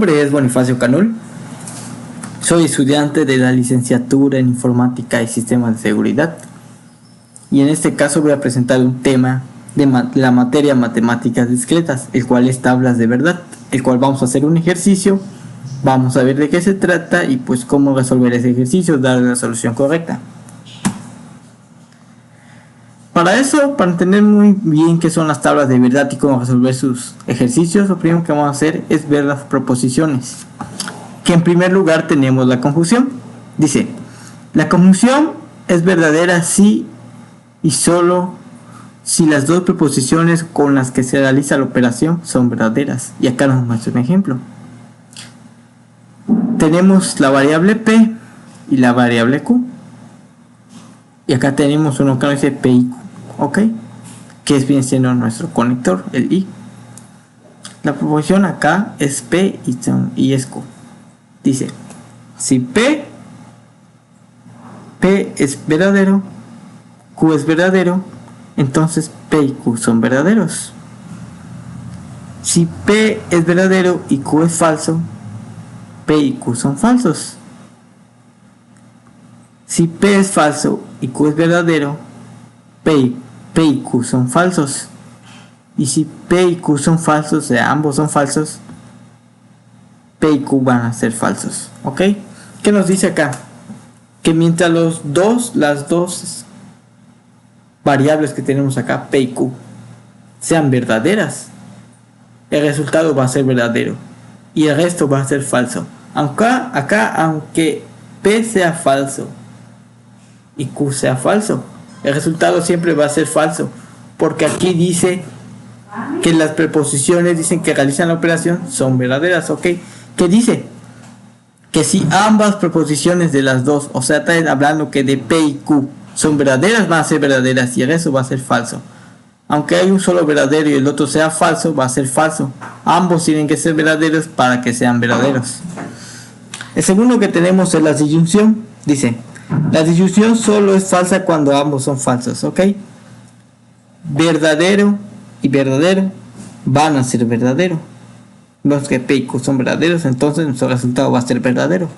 nombre es Bonifacio Canul. Soy estudiante de la licenciatura en Informática y Sistemas de Seguridad. Y en este caso voy a presentar un tema de la materia Matemáticas Discretas, el cual es tablas de verdad, el cual vamos a hacer un ejercicio, vamos a ver de qué se trata y pues cómo resolver ese ejercicio, darle la solución correcta. Para eso, para entender muy bien qué son las tablas de verdad y cómo resolver sus ejercicios, lo primero que vamos a hacer es ver las proposiciones. Que en primer lugar tenemos la conjunción. Dice, la conjunción es verdadera si y solo si las dos preposiciones con las que se realiza la operación son verdaderas. Y acá nos muestra un ejemplo. Tenemos la variable P y la variable Q. Y acá tenemos uno que dice P y Q. ¿Ok? Que es bien siendo nuestro conector, el I. La proposición acá es P y es Q. Dice, si P es verdadero, Q es verdadero, entonces P y Q son verdaderos. Si P es verdadero y Q es falso, P y Q son falsos. Si P es falso y Q es verdadero, P y Q son falsos. Y si P y Q son falsos, o sea, ambos son falsos, P y Q van a ser falsos. ¿Ok? ¿Qué nos dice acá? Que mientras las dos variables que tenemos acá, P y Q, sean verdaderas, el resultado va a ser verdadero y el resto va a ser falso. Aunque P sea falso y Q sea falso, el resultado siempre va a ser falso, porque aquí dice que las preposiciones dicen que realizan la operación son verdaderas. ¿Ok? ¿Qué dice? Que si ambas preposiciones de las dos, o sea, está hablando que de P y Q son verdaderas, van a ser verdaderas y el resto va a ser falso. Aunque hay un solo verdadero y el otro sea falso, va a ser falso. Ambos tienen que ser verdaderos para que sean verdaderos. El segundo que tenemos es la disyunción. Dice, la disyunción solo es falsa cuando ambos son falsos. ¿Ok? Verdadero y verdadero van a ser verdaderos. Vemos que P y Q son verdaderos, entonces nuestro resultado va a ser verdadero.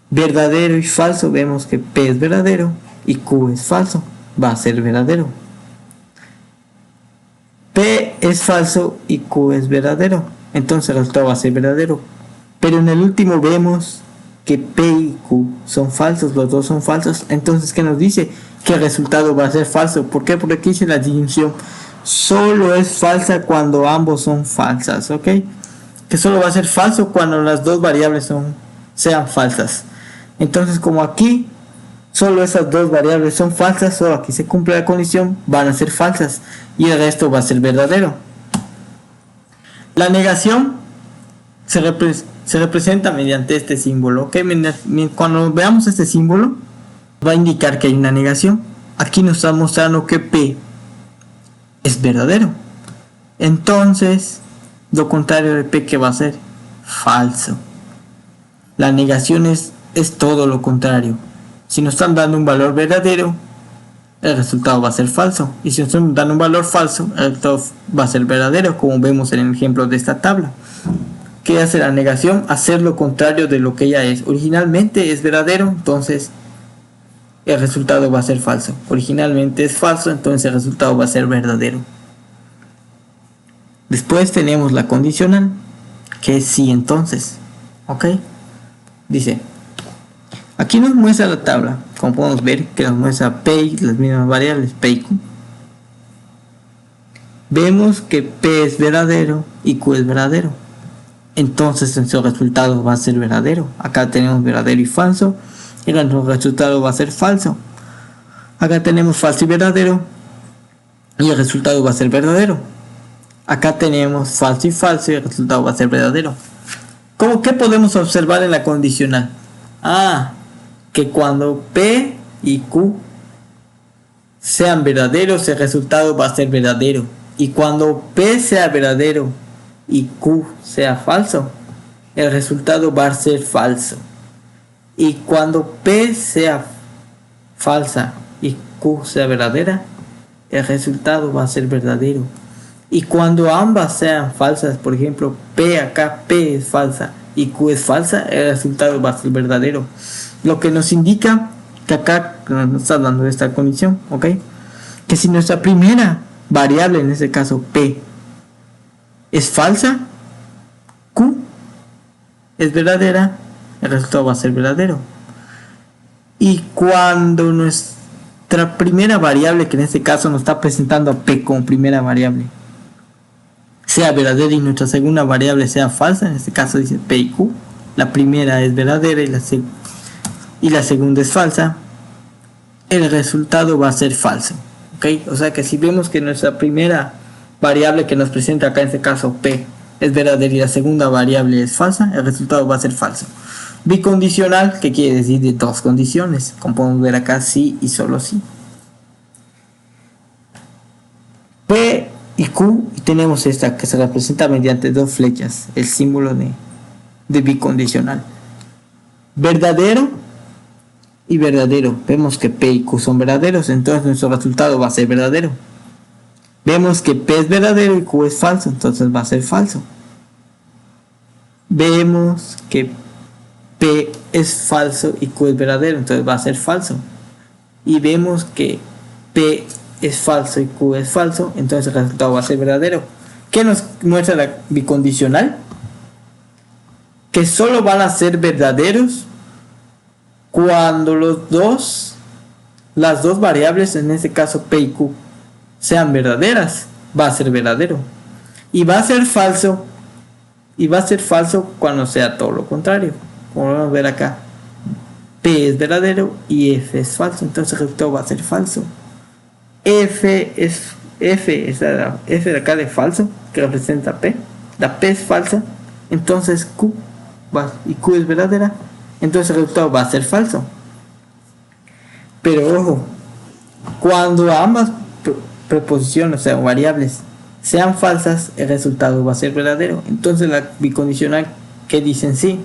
Verdadero y falso, vemos que P es verdadero y Q es falso, va a ser verdadero. P es falso y Q es verdadero, entonces el resultado va a ser verdadero. Pero en el último vemos que P y Q son falsos, los dos son falsos, entonces ¿qué nos dice? Que el resultado va a ser falso. ¿Por qué? Porque aquí dice la disyunción solo es falsa cuando ambos son falsas. ¿Ok? Que solo va a ser falso cuando las dos variables sean falsas. Entonces, como aquí solo esas dos variables son falsas, solo aquí se cumple la condición, van a ser falsas y el resto va a ser verdadero. La negación se representa mediante este símbolo. ¿Ok? Cuando veamos este símbolo va a indicar que hay una negación. Aquí nos está mostrando que P es verdadero. Entonces, lo contrario de P, ¿qué va a ser? Falso. La negación es todo lo contrario. Si nos están dando un valor verdadero, el resultado va a ser falso. Y si nos están dando un valor falso, el resultado va a ser verdadero, como vemos en el ejemplo de esta tabla. ¿Qué hace la negación? Hacer lo contrario de lo que ella es. Originalmente es verdadero, entonces el resultado va a ser falso. Originalmente es falso, entonces el resultado va a ser verdadero. Después tenemos la condicional, que es sí entonces. ¿Ok? Dice, aquí nos muestra la tabla, como podemos ver que nos muestra P y las mismas variables, P y Q. Vemos que P es verdadero y Q es verdadero. Entonces nuestro resultado va a ser verdadero. Acá tenemos verdadero y falso. Y nuestro resultado va a ser falso. Acá tenemos falso y verdadero y el resultado va a ser verdadero. Acá tenemos falso y falso y el resultado va a ser verdadero. ¿Qué podemos observar en la condicional? Que cuando P y Q sean verdaderos, el resultado va a ser verdadero. Y cuando P sea verdadero y Q sea falso, el resultado va a ser falso. Y cuando P sea falsa y Q sea verdadera, el resultado va a ser verdadero. Y cuando ambas sean falsas, por ejemplo, P acá, P es falsa y Q es falsa, el resultado va a ser verdadero. Lo que nos indica que acá nos está dando esta condición, ¿ok? Que si nuestra primera variable, en este caso P, es falsa, Q es verdadera, el resultado va a ser verdadero. Y cuando nuestra primera variable, que en este caso nos está presentando a P como primera variable, sea verdadera y nuestra segunda variable sea falsa, en este caso dice P y Q, la primera es verdadera y la segunda es falsa, el resultado va a ser falso, ¿ok? O sea que si vemos que nuestra primera variable que nos presenta acá, en este caso P, es verdadera y la segunda variable es falsa, el resultado va a ser falso. Bicondicional, que quiere decir de dos condiciones, como podemos ver acá, sí y solo sí. P y Q, y tenemos esta que se representa mediante dos flechas, el símbolo de bicondicional. Verdadero y verdadero. Vemos que P y Q son verdaderos, entonces nuestro resultado va a ser verdadero. Vemos que P es verdadero y Q es falso, entonces va a ser falso. Vemos que P es falso y Q es verdadero, entonces va a ser falso. Y vemos que P es falso y Q es falso, entonces el resultado va a ser verdadero. ¿Qué nos muestra la bicondicional? Que solo van a ser verdaderos cuando las dos variables, en este caso P y Q, sean verdaderas, va a ser verdadero. Y va a ser falso cuando sea todo lo contrario. Como vamos a ver acá, P es verdadero y F es falso, entonces el resultado va a ser falso. F de acá de falso, que representa P. La P es falsa, entonces Q es verdadera, entonces el resultado va a ser falso. Pero ojo, cuando ambas preposiciones, o sea, variables, sean falsas, el resultado va a ser verdadero. Entonces la bicondicional que dicen sí,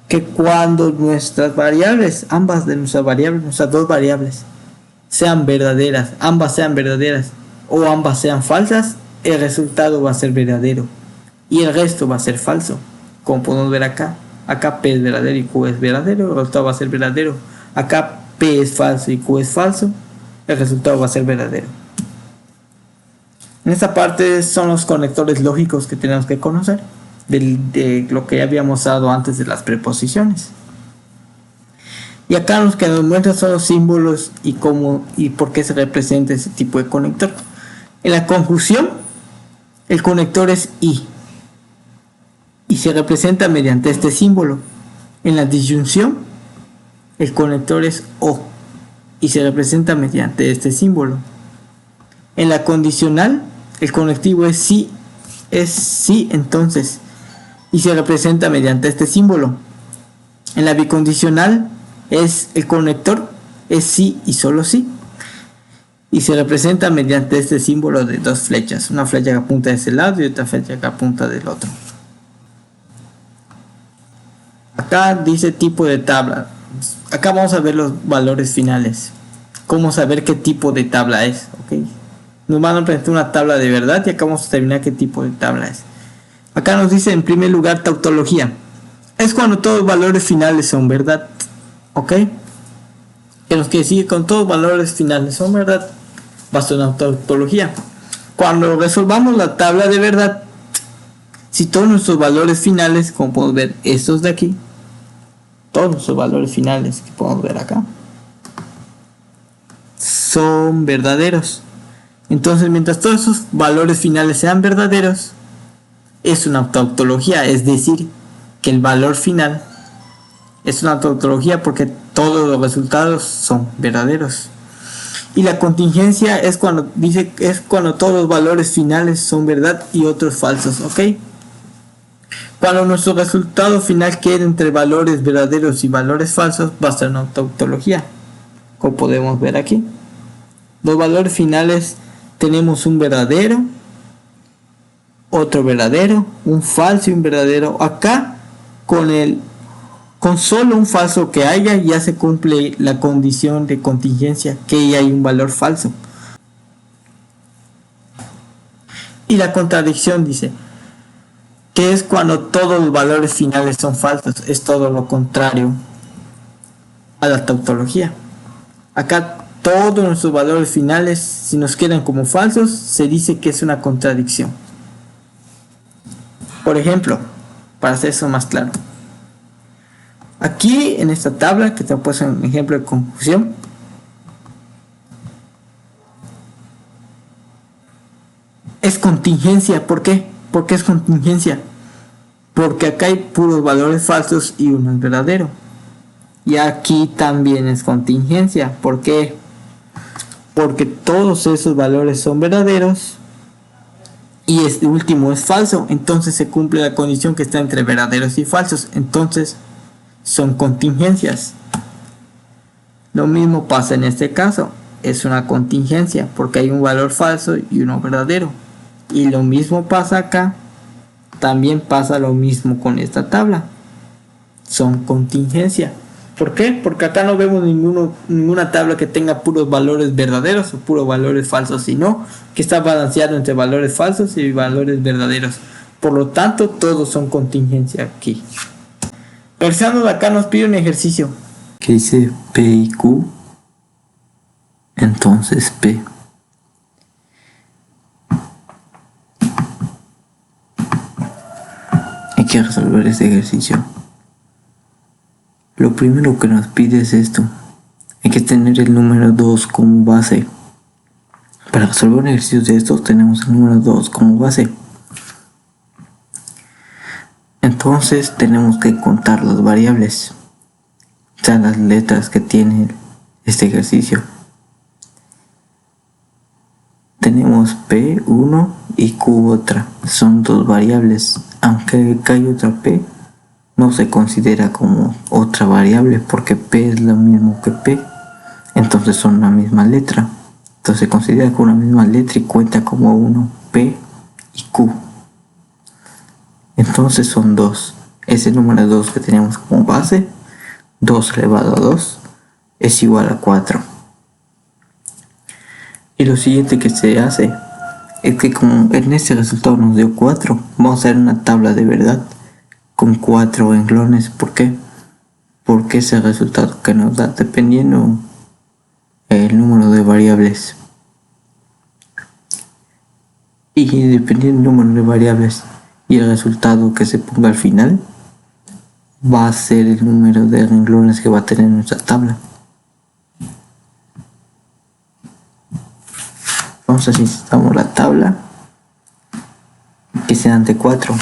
que cuando nuestras variables, nuestras dos variables, sean verdaderas, ambas sean verdaderas o ambas sean falsas, el resultado va a ser verdadero y el resto va a ser falso. Como podemos ver acá P es verdadero y Q es verdadero, el resultado va a ser verdadero. Acá P es falso y Q es falso, el resultado va a ser verdadero. En esta parte son los conectores lógicos que tenemos que conocer de lo que ya habíamos dado antes de las preposiciones. Y acá los que nos muestran son los símbolos y cómo y por qué se representa ese tipo de conector. En la conjunción, el conector es I y se representa mediante este símbolo. En la disyunción, el conector es O y se representa mediante este símbolo. En la condicional, el conectivo es sí entonces, y se representa mediante este símbolo. En la bicondicional, el conector es sí y solo sí, y se representa mediante este símbolo de dos flechas, una flecha que apunta de ese lado y otra flecha que apunta del otro. Acá dice tipo de tabla. Acá vamos a ver los valores finales, cómo saber qué tipo de tabla es, ¿ok? Nos van a presentar una tabla de verdad y acá vamos a determinar qué tipo de tabla es. Acá nos dice en primer lugar tautología. Es cuando todos los valores finales son verdad, ¿ok? Que nos quiere decir con todos los valores finales son verdad, va a ser una tautología. Cuando resolvamos la tabla de verdad, si todos nuestros valores finales, como podemos ver estos de aquí, todos nuestros valores finales que podemos ver acá, son verdaderos. Entonces, mientras todos esos valores finales sean verdaderos, es una tautología, es decir, que el valor final es una tautología porque todos los resultados son verdaderos. Y la contingencia es cuando todos los valores finales son verdad y otros falsos, ¿ok? Cuando nuestro resultado final quede entre valores verdaderos y valores falsos, va a ser una tautología, como podemos ver aquí. Los valores finales tenemos un verdadero, otro verdadero, un falso y un verdadero. Acá con solo un falso que haya ya se cumple la condición de contingencia, que ya hay un valor falso. Y la contradicción dice que es cuando todos los valores finales son falsos. Es todo lo contrario a la tautología. Acá todos nuestros valores finales, si nos quedan como falsos, se dice que es una contradicción. Por ejemplo, para hacer eso más claro, aquí en esta tabla que te he puesto un ejemplo de conjunción, es contingencia. ¿Por qué? ¿Por qué es contingencia? Porque acá hay puros valores falsos y uno es verdadero. Y aquí también es contingencia. ¿Por qué? Porque todos esos valores son verdaderos y este último es falso. Entonces se cumple la condición que está entre verdaderos y falsos. Entonces son contingencias. Lo mismo pasa en este caso. Es una contingencia porque hay un valor falso y uno verdadero. Y lo mismo pasa acá. También pasa lo mismo con esta tabla. Son contingencia. ¿Por qué? Porque acá no vemos ninguna tabla que tenga puros valores verdaderos o puros valores falsos, sino que está balanceado entre valores falsos y valores verdaderos. Por lo tanto, todos son contingencia aquí. Regresando de acá, nos pide un ejercicio que dice P y Q. Entonces P. Hay que resolver este ejercicio. Lo primero que nos pide es esto. Hay que tener el número 2 como base. Para resolver un ejercicio de estos tenemos el número 2 como base. Entonces tenemos que contar las variables, o sea, las letras que tiene este ejercicio. Tenemos P1 y Q otra. Son dos variables. Aunque acá hay otra P, no se considera como otra variable porque P es lo mismo que P. Entonces son la misma letra. Entonces se considera como una misma letra y cuenta como 1, P y Q. Entonces son 2. Ese número 2 que tenemos como base, 2 elevado a 2, es igual a 4. Y lo siguiente que se hace es que como en este resultado nos dio 4, vamos a hacer una tabla de verdad con 4 renglones. ¿Por qué? Porque ese resultado que nos da dependiendo el número de variables. Y dependiendo del número de variables y el resultado que se ponga al final, va a ser el número de renglones que va a tener nuestra tabla. Entonces necesitamos la tabla que sean de 4.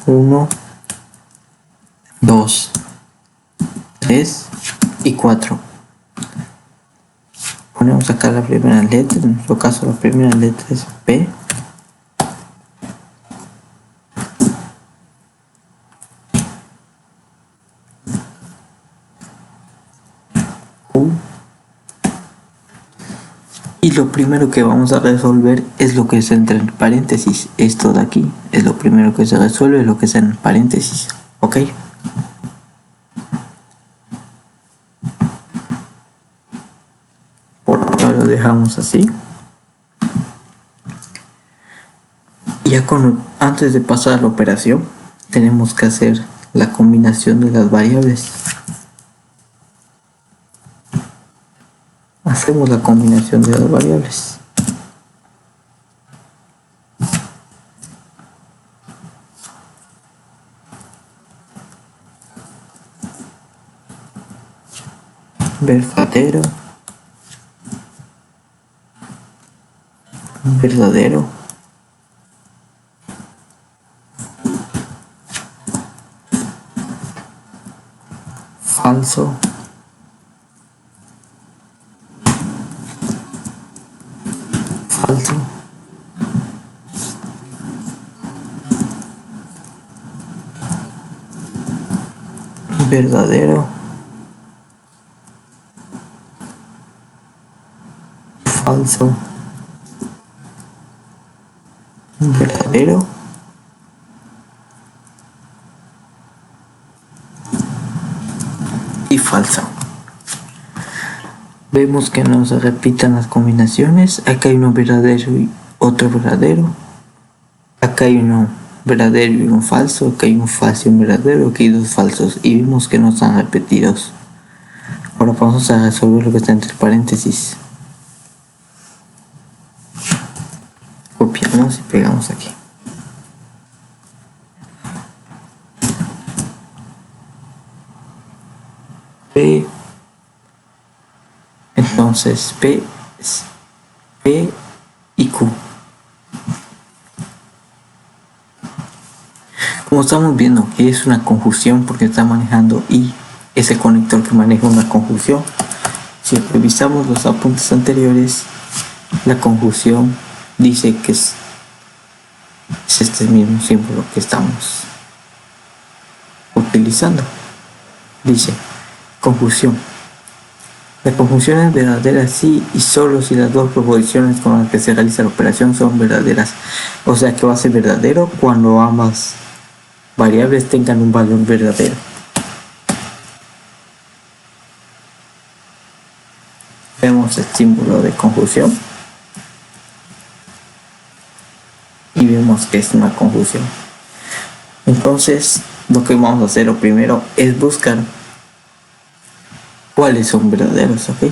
1, 2, 3 y 4. Ponemos acá la primera letra. En nuestro caso la primera letra es P. Q. Y lo primero que vamos a resolver es lo que es entre paréntesis. Esto de aquí es lo primero que se resuelve, lo que es en paréntesis. ¿Ok? Por ahora lo dejamos así. Ya antes de pasar a la operación, tenemos que hacer la combinación de las variables. Hacemos la combinación de las variables. Verdadero, verdadero, falso, falso, verdadero, falso, verdadero, y falso. Vemos que no se repitan las combinaciones. Acá hay uno verdadero otro verdadero. Acá hay uno verdadero y uno falso. Acá hay un falso y un verdadero. Aquí hay dos falsos. Y vimos que no están repetidos. Ahora vamos a resolver lo que está entre paréntesis. Copiamos y pegamos aquí. P. Entonces P es P y Q. Como estamos viendo que es una conjunción porque está manejando I, ese conector que maneja una conjunción. Si revisamos los apuntes anteriores, la conjunción dice que es este mismo símbolo que estamos utilizando. Dice conjunción. La conjunción es verdadera si y solo si las dos proposiciones con las que se realiza la operación son verdaderas. O sea que va a ser verdadero cuando ambas variables tengan un valor verdadero. Vemos el símbolo de conjunción y vemos que es una conjunción. Entonces lo que vamos a hacer lo primero es buscar cuáles son verdaderos, ¿ok?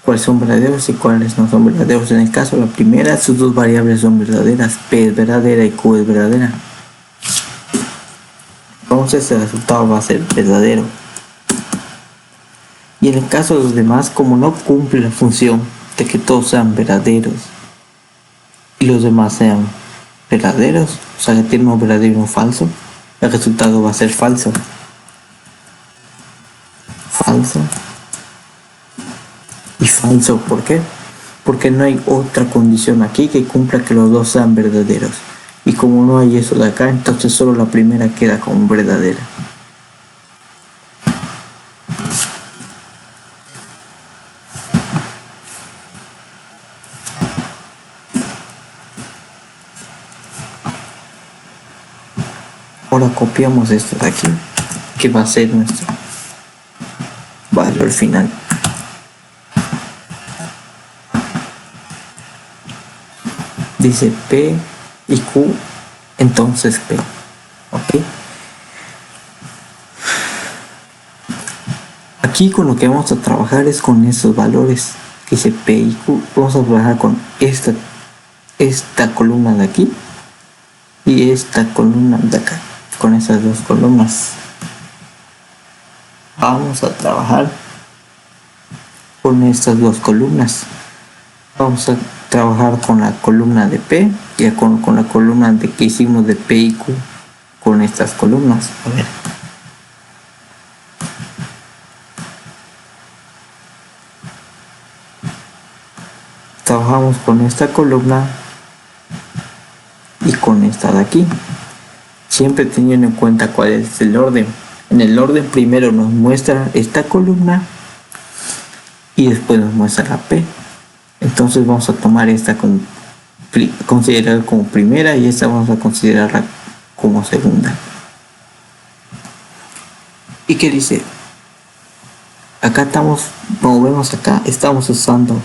Cuáles son verdaderos y cuáles no son verdaderos. En el caso de la primera, sus dos variables son verdaderas, P es verdadera y Q es verdadera. Entonces el resultado va a ser verdadero. Y en el caso de los demás, como no cumple la función de que todos sean verdaderos y los demás sean verdaderos, o sea que tiene uno verdadero y uno falso, el resultado va a ser falso. Falso y falso. ¿Por qué? Porque no hay otra condición aquí que cumpla que los dos sean verdaderos. Y como no hay eso de acá, entonces solo la primera queda como verdadera. Ahora copiamos esto de aquí, que va a ser nuestro valor final. Dice P y Q, entonces P. ¿Ok? Aquí con lo que vamos a trabajar es con esos valores que dice P y Q. Vamos a trabajar con esta columna de aquí y esta columna de acá. Con esas dos columnas vamos a trabajar con estas dos columnas. Vamos a trabajar con la columna de P y con la columna de que hicimos de P y Q con estas columnas. A ver. Trabajamos con esta columna y con esta de aquí, siempre teniendo en cuenta cuál es el orden. En el orden primero nos muestra esta columna y después nos muestra la P. Entonces vamos a tomar esta considerar como primera y esta vamos a considerarla como segunda. ¿Y qué dice? Acá estamos, como vemos acá, estamos usando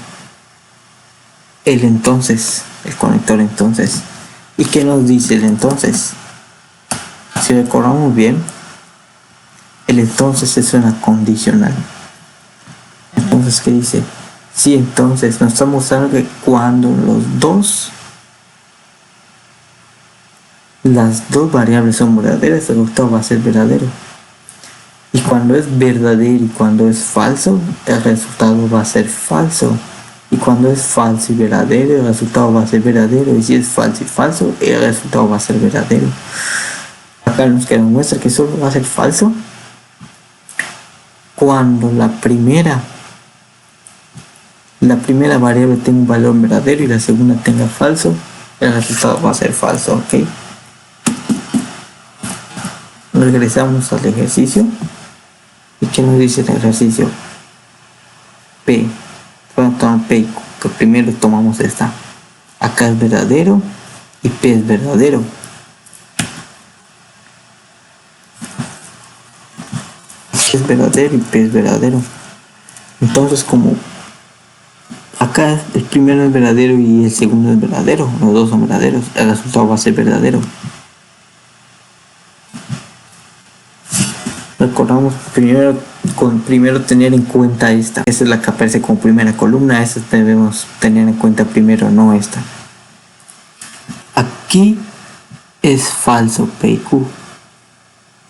el entonces, el conector entonces. ¿Y qué nos dice el entonces? Si recordamos bien, el entonces es una condicional. Entonces, ¿qué dice? Sí, entonces nos está mostrando que cuando las dos variables son verdaderas, el resultado va a ser verdadero. Y cuando es verdadero y cuando es falso, el resultado va a ser falso. Y cuando es falso y verdadero, el resultado va a ser verdadero. Y si es falso y falso, el resultado va a ser verdadero. Acá nos muestra que solo va a ser falso cuando la primera variable tenga un valor verdadero y la segunda tenga falso, el resultado va a ser falso. ¿Ok? Regresamos al ejercicio. ¿Y qué nos dice el ejercicio? P. Bueno, toma P, que primero tomamos esta. Acá es verdadero y P es verdadero. Es verdadero y P es verdadero. Entonces, como acá acá el primero es verdadero y el segundo es verdadero, los dos son verdaderos, el resultado va a ser verdadero. Recordamos primero tener en cuenta esta es la que aparece como primera columna, esta debemos tener en cuenta primero, no esta. Aquí es falso P y Q,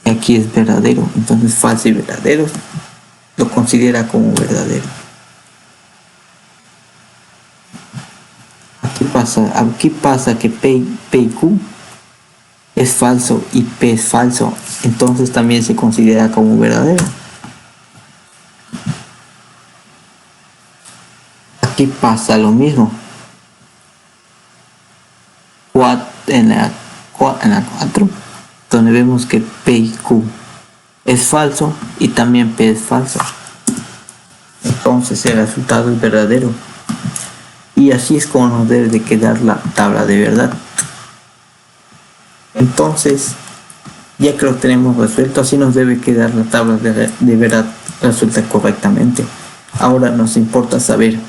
y aquí es verdadero, entonces falso y verdadero lo considera como verdadero. Aquí pasa que P y Q es falso y P es falso, entonces también se considera como verdadero. Aquí pasa lo mismo. En la 4, donde vemos que P y Q es falso y también P es falso, entonces el resultado es verdadero. Y así es como nos debe de quedar la tabla de verdad. Entonces, ya que lo tenemos resuelto, así nos debe quedar la tabla de verdad resuelta correctamente. Ahora nos importa saber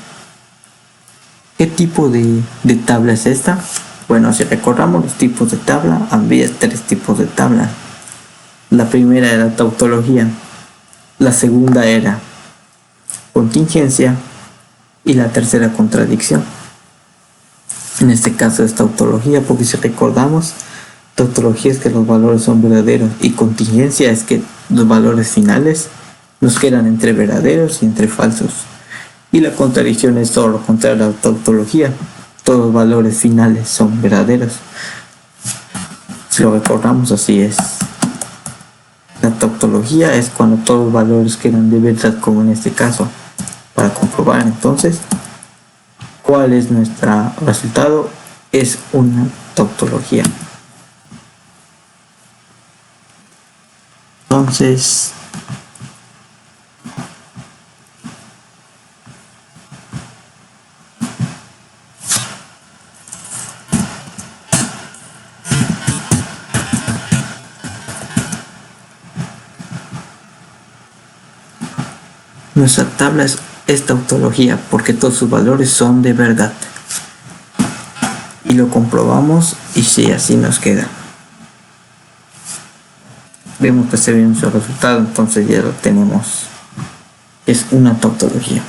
qué tipo de tabla es esta. Bueno, si recordamos los tipos de tabla, había 3 tipos de tabla. La primera era tautología, la segunda era contingencia y la tercera contradicción. En este caso es tautología, porque si recordamos, tautología es que los valores son verdaderos y contingencia es que los valores finales nos quedan entre verdaderos y entre falsos. Y la contradicción es todo lo contrario a la tautología, todos los valores finales son verdaderos. Si lo recordamos, así es. La tautología es cuando todos los valores quedan de verdad, como en este caso. Para comprobar entonces cuál es nuestro resultado, es una tautología. Entonces, nuestra tabla es tautología porque todos sus valores son de verdad. Y lo comprobamos y si así nos queda. Vemos que se ve nuestro resultado, entonces ya lo tenemos. Es una tautología.